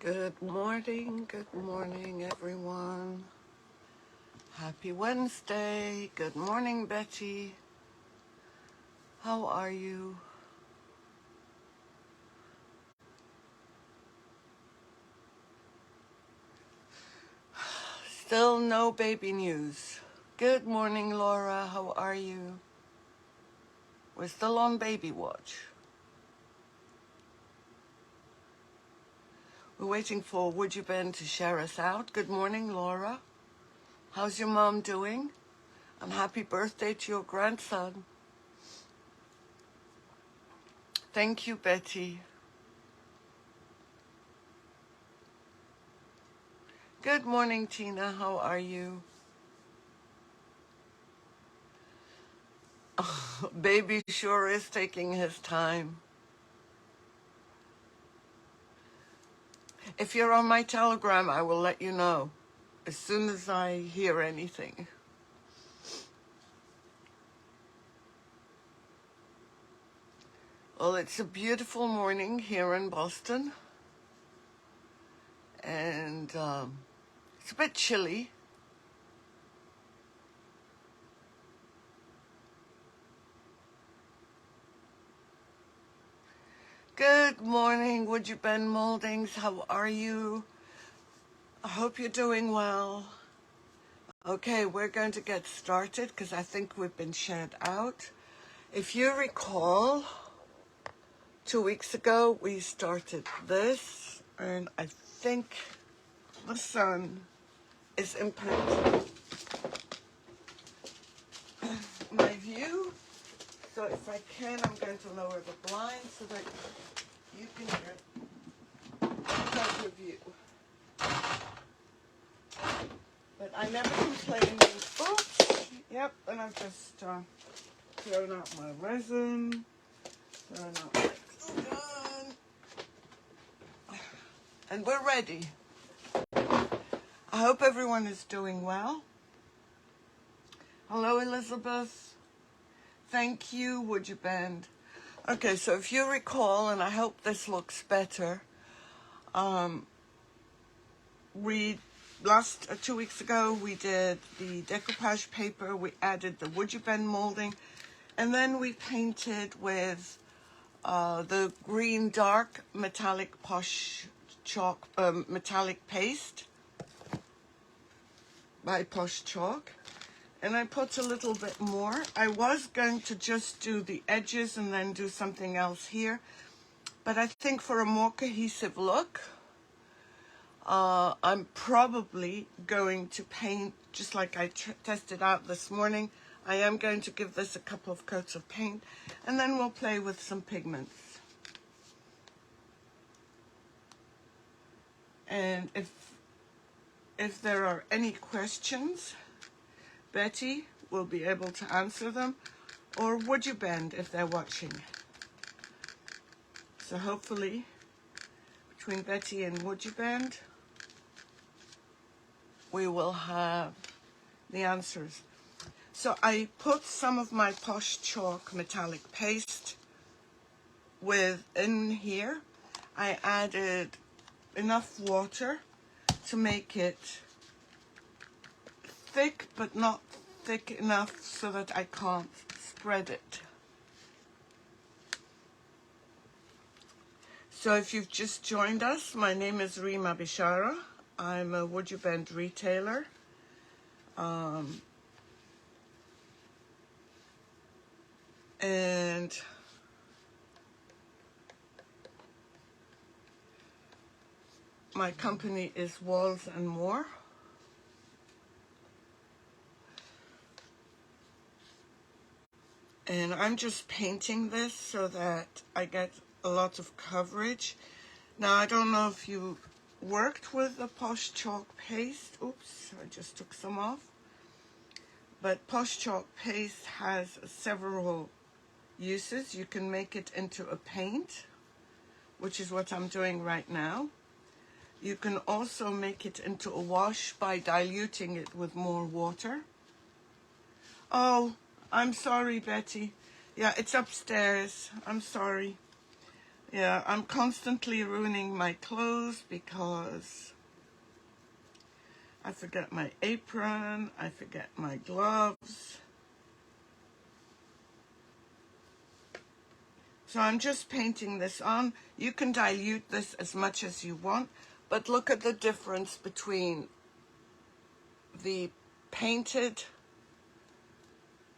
Good morning, everyone. Happy Wednesday. Good morning, Betty. How are you? Still no baby news. Good morning, Laura. How are you? We're still on baby watch. We're waiting for WoodUBend to share us out. Good morning, Laura. How's your mom doing? And happy birthday to your grandson. Thank you, Betty. Good morning, Tina. How are you? Baby sure is taking his time. If you're on my Telegram, I will let you know as soon as I hear anything. Well, it's a beautiful morning here in Boston, and it's a bit chilly. Good morning, WoodUBend Moldings. How are you? I hope you're doing well. Okay, we're going to get started because I think we've been shared out. If you recall, 2 weeks ago we started this, and I think the sun is impacting my view. So if I can, I'm going to lower the blind so that you can get a better view. But I never complain. Oops. Yep, and I've just thrown out my resin, thrown out my glue gun. And we're ready. I hope everyone is doing well. Hello, Elizabeth. Thank you, WoodUBend. Okay, so if you recall, and I hope this looks better, we 2 weeks ago we did the decoupage paper, we added the WoodUBend molding, and then we painted with the green dark metallic Posh Chalk metallic paste by Posh Chalk. And I put a little bit more. I was going to just do the edges and then do something else here, but I think for a more cohesive look, I'm probably going to paint, just like I tested out this morning. I am going to give this a couple of coats of paint, and then we'll play with some pigments. And if there are any questions, Betty will be able to answer them, or WoodUBend if they're watching. So hopefully, between Betty and WoodUBend, we will have the answers. So I put some of my Posh Chalk metallic paste in here. I added enough water to make it thick, but not thick enough so that I can't spread it. So if you've just joined us, my name is Rima Bishara. I'm a WoodUBend retailer. And my company is Walls and More. And I'm just painting this so that I get a lot of coverage. Now, I don't know if you worked with the Posh Chalk paste. Oops, I just took some off. But Posh Chalk paste has several uses. You can make it into a paint, which is what I'm doing right now. You can also make it into a wash by diluting it with more water. Oh, I'm sorry, Betty. Yeah, it's upstairs. I'm sorry. Yeah, I'm constantly ruining my clothes because I forget my apron, I forget my gloves. So I'm just painting this on. You can dilute this as much as you want, but look at the difference between the painted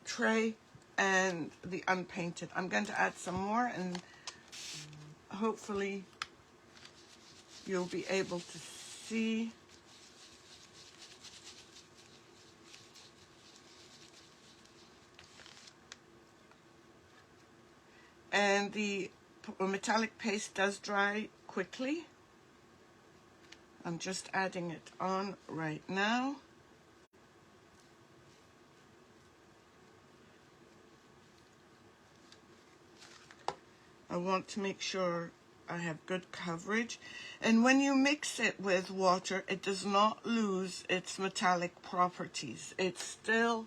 tray and the unpainted. I'm going to add some more and hopefully you'll be able to see. And the metallic paste does dry quickly. I'm just adding it on right now. I want to make sure I have good coverage. And when you mix it with water, it does not lose its metallic properties. It's still...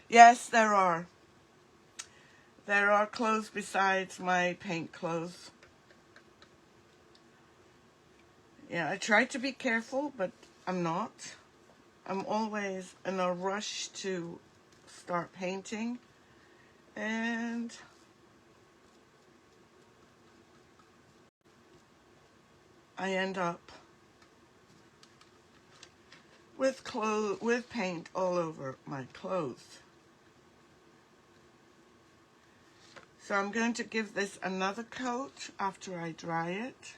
Yes, there are. There are clothes besides my paint clothes. Yeah, I try to be careful, but I'm not. I'm always in a rush to start painting. And I end up with paint all over my clothes. So I'm going to give this another coat after I dry it.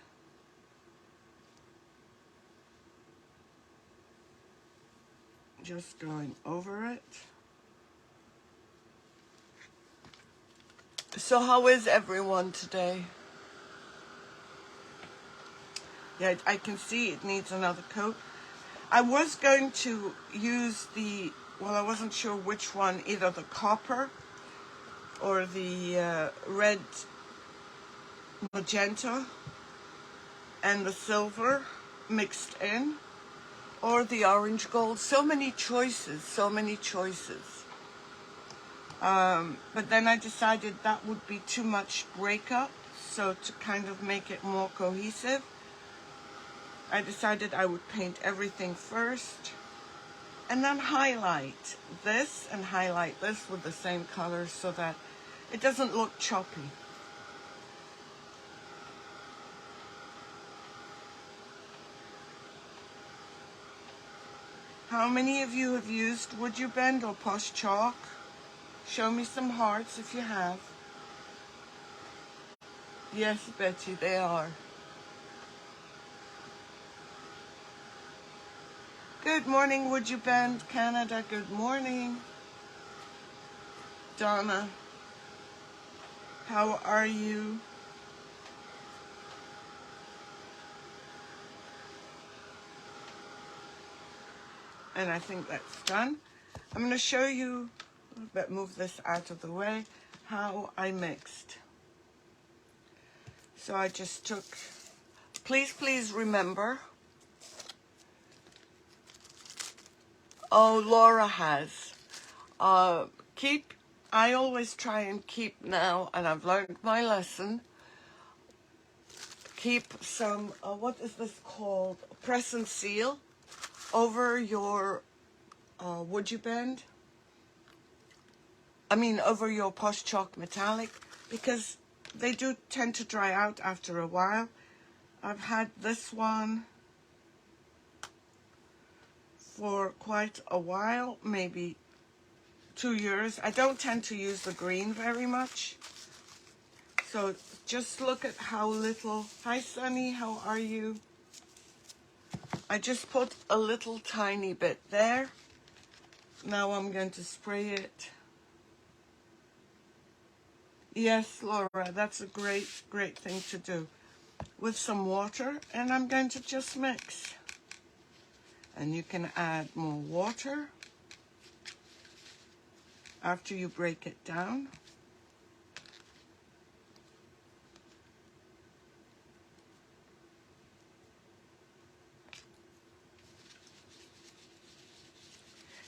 Just going over it. So how is everyone today? Yeah, I can see it needs another coat. I was going to use the, well, I wasn't sure which one, either the copper or the red magenta and the silver mixed in, or the orange gold. So many choices, so many choices. But then I decided that would be too much breakup, so to kind of make it more cohesive, I decided I would paint everything first and then highlight this and highlight this with the same colors so that it doesn't look choppy. How many of you have used WoodUBend or Posh Chalk? Show me some hearts if you have. Yes, Betty, they are. Good morning, WoodUBend, Canada. Good morning. Donna, how are you? And I think that's done. I'm going to show you, but move this out of the way, how I mixed. So I just took, please remember. Oh, Laura has. I always try and keep now, and I've learned my lesson, keep some, what is this called? Press and seal over your WoodUBend. I mean, over your Posh Chalk Metallic, because they do tend to dry out after a while. I've had this one for quite a while, maybe 2 years. I don't tend to use the green very much. So just look at how little, hi Sunny, how are you? I just put a little tiny bit there. Now I'm going to spray it. Yes, Laura, that's a great thing to do. With some water, and I'm going to just mix. And you can add more water after you break it down.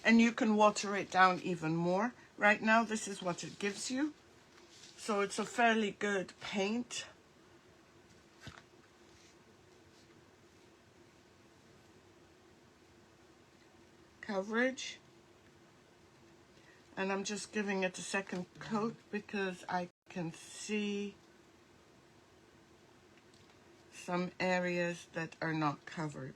And you can water it down even more. right now this is what it gives you. So it's a fairly good paint. Coverage. And I'm just giving it a second coat because I can see some areas that are not covered.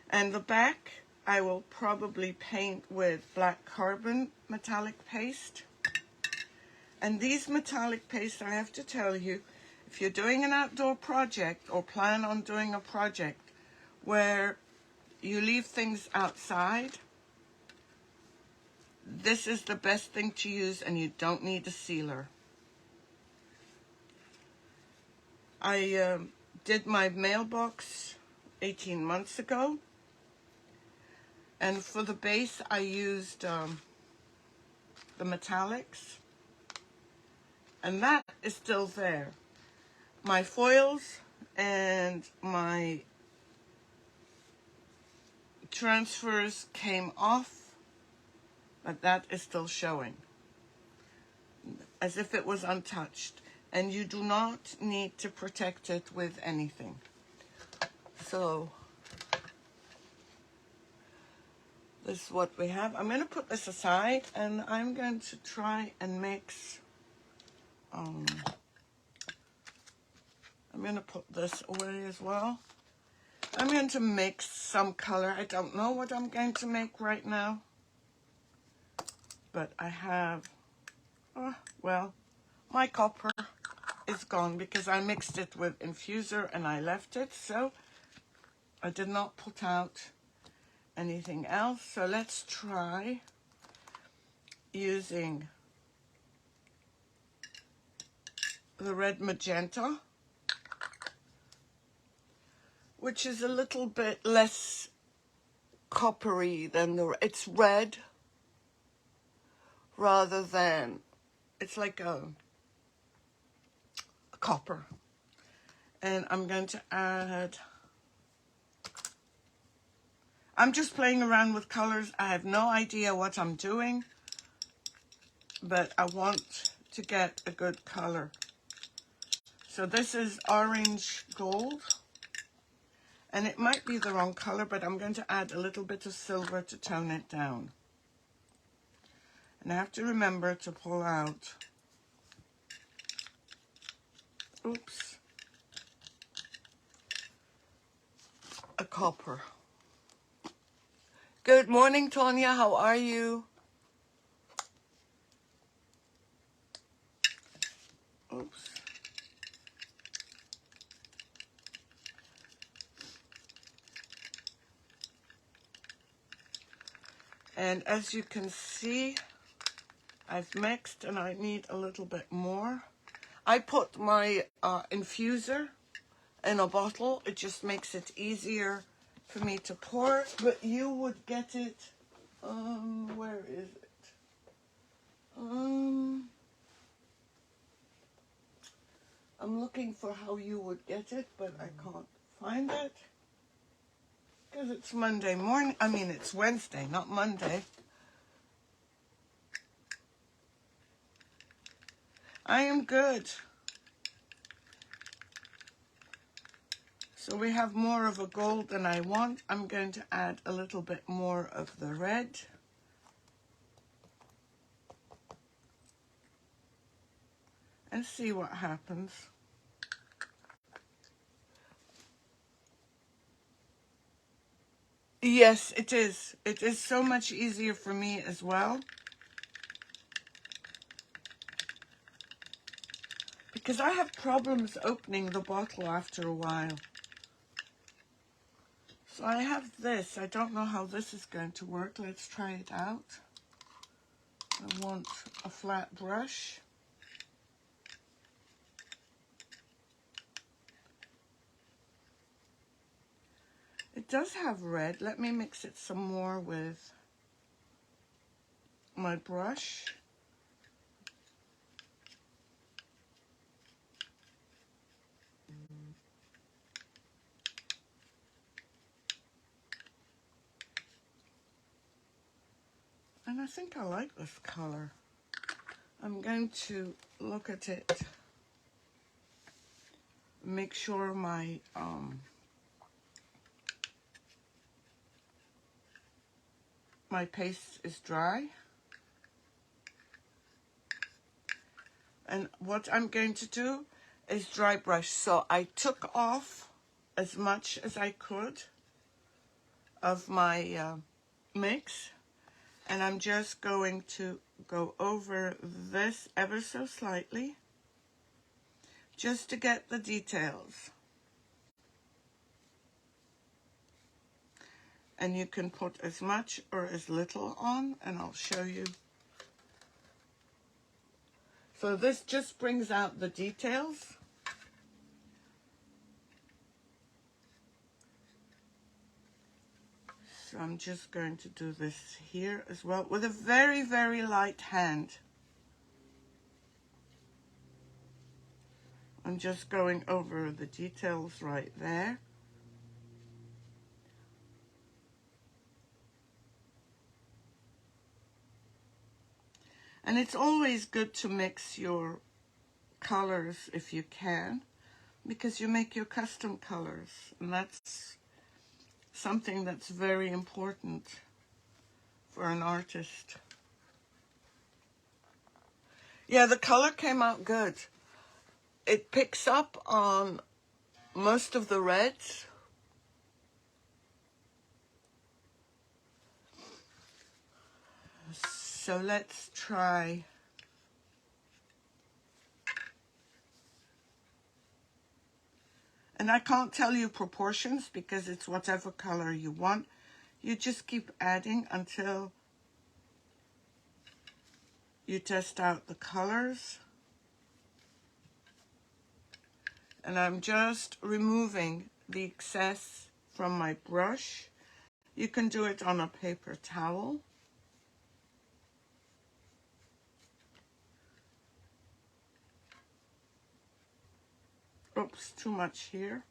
And the back, I will probably paint with black carbon metallic paste. And these metallic pastes, I have to tell you, if you're doing an outdoor project or plan on doing a project where you leave things outside, this is the best thing to use, and you don't need a sealer. I did my mailbox 18 months ago, and for the base I used the metallics, and that is still there. My foils and my transfers came off, but that is still showing as if it was untouched, and you do not need to protect it with anything. So this is what we have. I'm going to put this aside, and I'm going to try and mix. I'm going to put this away as well. I'm going to mix some color. I don't know what I'm going to make right now, but I have, well, my copper is gone because I mixed it with infuser and I left it, so I did not put out anything else. So let's try using the red magenta, which is a little bit less coppery than it's red rather than, it's like a copper. And I'm going to add, I'm just playing around with colors. I have no idea what I'm doing, but I want to get a good color. So this is orange gold, and it might be the wrong color, but I'm going to add a little bit of silver to tone it down. And I have to remember to pull out, oops, a copper. Good morning, Tonya. How are you? Oops. And as you can see, I've mixed and I need a little bit more. I put my infuser in a bottle. It just makes it easier for me to pour, but you would get it, where is it? I'm looking for how you would get it, but I can't find it because it's Monday morning. I mean, it's Wednesday, not Monday. I am good. So we have more of a gold than I want. I'm going to add a little bit more of the red. And see what happens. Yes, it is. It is so much easier for me as well. Because I have problems opening the bottle after a while. So I have this. I don't know how this is going to work. Let's try it out. I want a flat brush. It does have red. Let me mix it some more with my brush. And I think I like this color. I'm going to look at it, make sure my my paste is dry. And what I'm going to do is dry brush. So I took off as much as I could of my mix, and I'm just going to go over this ever so slightly just to get the details. And you can put as much or as little on, and I'll show you. So this just brings out the details. So I'm just going to do this here as well with a very, very light hand. I'm just going over the details right there. And it's always good to mix your colors if you can, because you make your custom colors, and that's something that's very important for an artist. Yeah, the color came out good. It picks up on most of the reds. So let's try. And I can't tell you proportions because it's whatever color you want. You just keep adding until you test out the colors. And I'm just removing the excess from my brush. You can do it on a paper towel. Oops, too much here.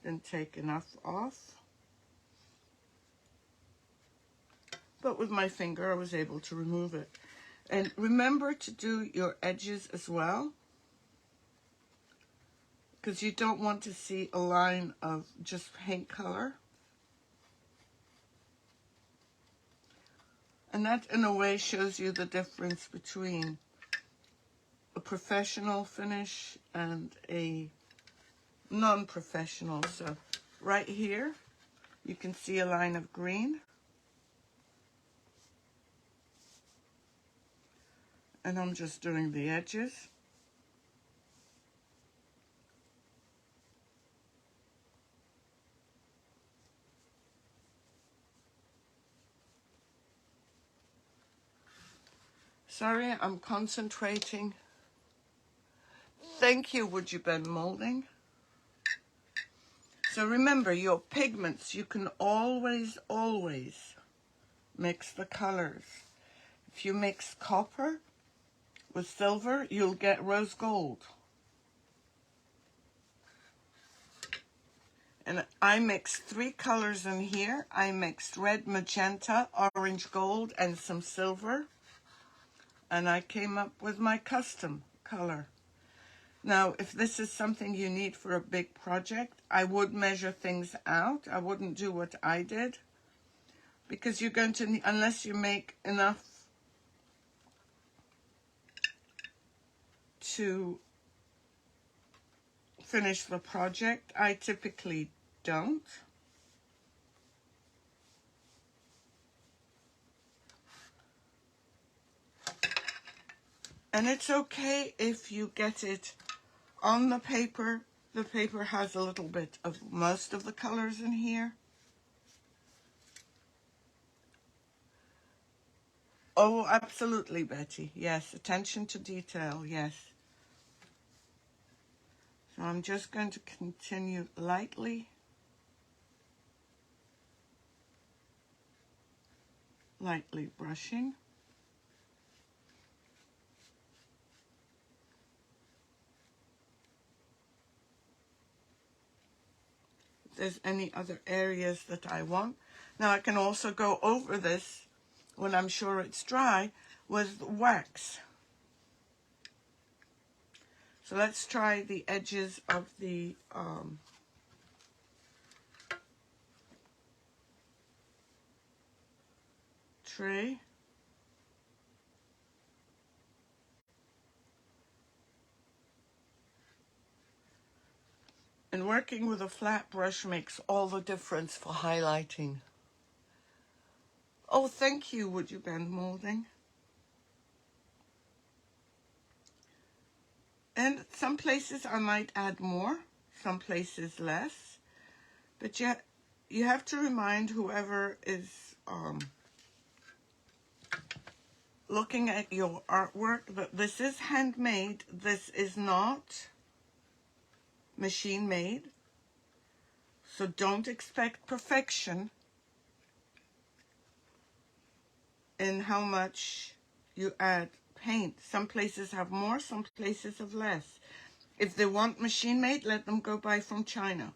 Didn't take enough off. But with my finger, I was able to remove it. And remember to do your edges as well, because you don't want to see a line of just paint color. And that, in a way, shows you the difference between a professional finish and a non-professional. So right here, you can see a line of green. And I'm just doing the edges. Sorry, I'm concentrating. Thank you, WoodUBend Molding. So remember, your pigments, you can always, always mix the colors. If you mix copper with silver, you'll get rose gold. And I mixed 3 colors in here. I mixed red, magenta, orange gold, and some silver. And I came up with my custom color. Now, if this is something you need for a big project, I would measure things out. I wouldn't do what I did, because you're going to need, unless you make enough to finish the project. I typically don't. And it's okay if you get it on the paper. The paper has a little bit of most of the colors in here. Oh, absolutely, Betty. Yes, attention to detail, yes. So I'm just going to continue lightly brushing. If there's any other areas that I want. Now I can also go over this when I'm sure it's dry with wax. So let's try the edges of the tray. And working with a flat brush makes all the difference for highlighting. Oh, thank you, WoodUBend Molding. And some places I might add more, some places less. But yet, you have to remind whoever is looking at your artwork that this is handmade, this is not machine made. So don't expect perfection in how much you add paint. Some places have more, some places have less. If they want machine made, let them go buy from China.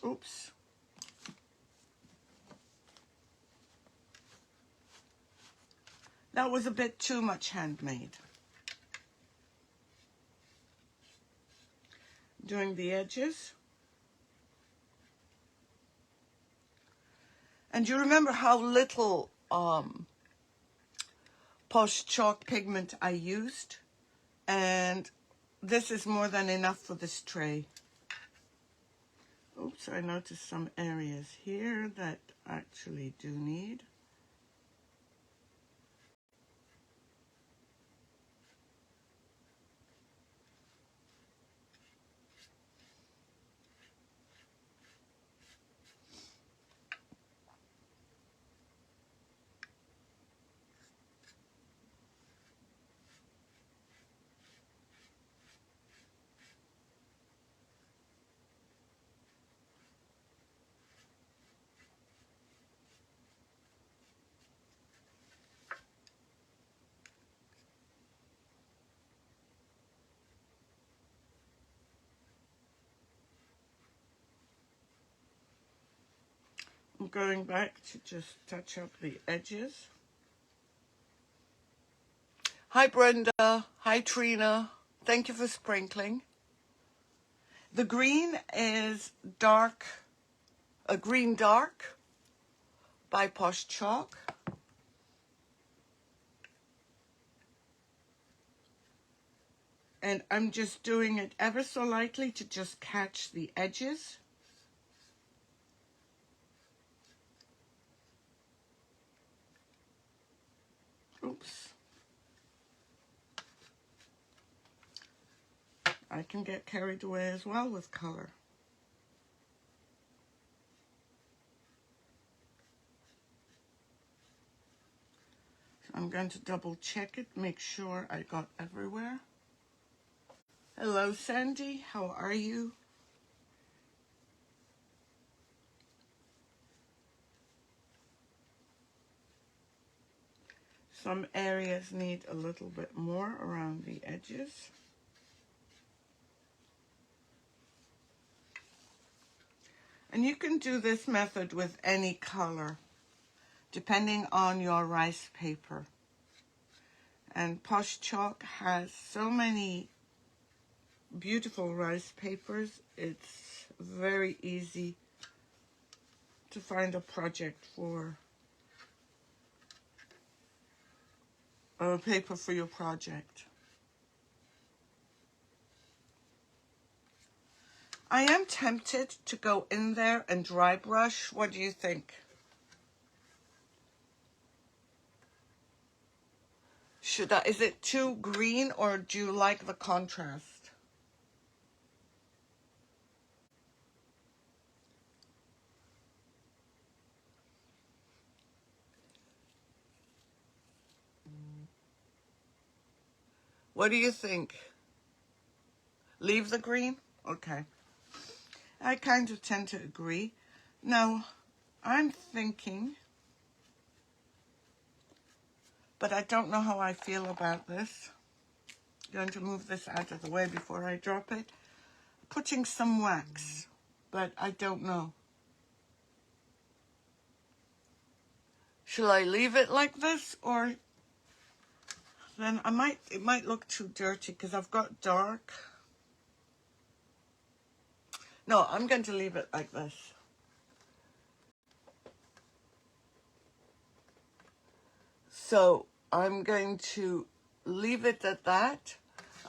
Oops. That was a bit too much handmade. Doing the edges. And you remember how little Posh Chalk pigment I used? And this is more than enough for this tray. Oops, I noticed some areas here that actually do need. I'm going back to just touch up the edges. Hi Brenda, hi Trina, thank you for sprinkling. The green is dark, a green dark by Posh Chalk. And I'm just doing it ever so lightly to just catch the edges. Oops. I can get carried away as well with color. So I'm going to double check it, make sure I got everywhere. Hello Sandy, how are you? Some areas need a little bit more around the edges. And you can do this method with any color, depending on your rice paper. And Posh Chalk has so many beautiful rice papers. It's very easy to find a project for a paper for your project. I am tempted to go in there and dry brush. What do you think? Should I, is it too green or do you like the contrast? What do you think? Leave the green? Okay. I kind of tend to agree. Now, I'm thinking, but I don't know how I feel about this. I'm going to move this out of the way before I drop it. Putting some wax, but I don't know. Shall I leave it like this, or then it might look too dirty because I've got dark. No, I'm going to leave it like this. So I'm going to leave it at that.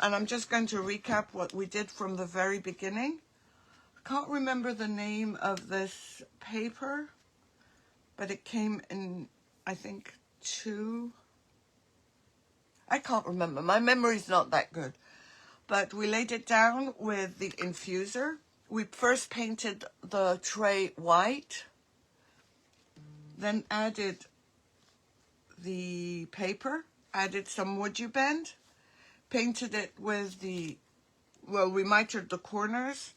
And I'm just going to recap what we did from the very beginning. I can't remember the name of this paper, but it came in, I think, I can't remember. My memory's not that good. But we laid it down with the infuser. We first painted the tray white, then added the paper, added some WoodUBend, painted it with we mitered the corners,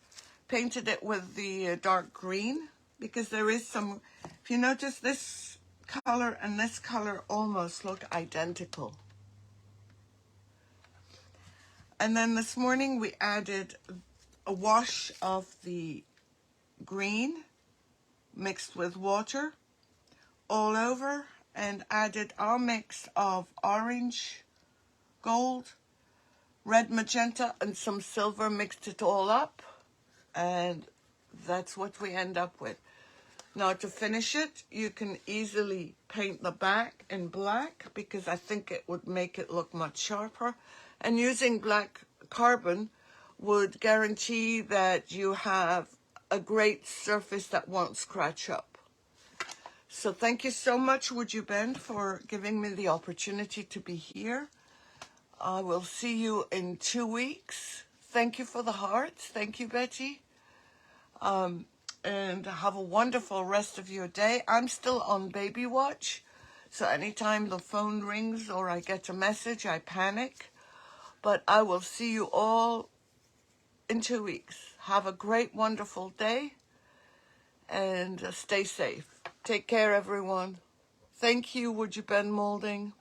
painted it with the dark green, because there is some, if you notice, this color and this color almost look identical. And then this morning we added a wash of the green mixed with water all over, and added our mix of orange, gold, red, magenta, and some silver, mixed it all up, and that's what we end up with. Now to finish it, you can easily paint the back in black, because I think it would make it look much sharper, and using black carbon would guarantee that you have a great surface that won't scratch up. So thank you so much, WoodUBend, for giving me the opportunity to be here. I will see you in 2 weeks. Thank you for the hearts. Thank you, Betty. And have a wonderful rest of your day. I'm still on baby watch, so anytime the phone rings or I get a message, I panic. But I will see you all in 2 weeks. Have a great, wonderful day, and stay safe. Take care, everyone. Thank you, WoodUBend Molding.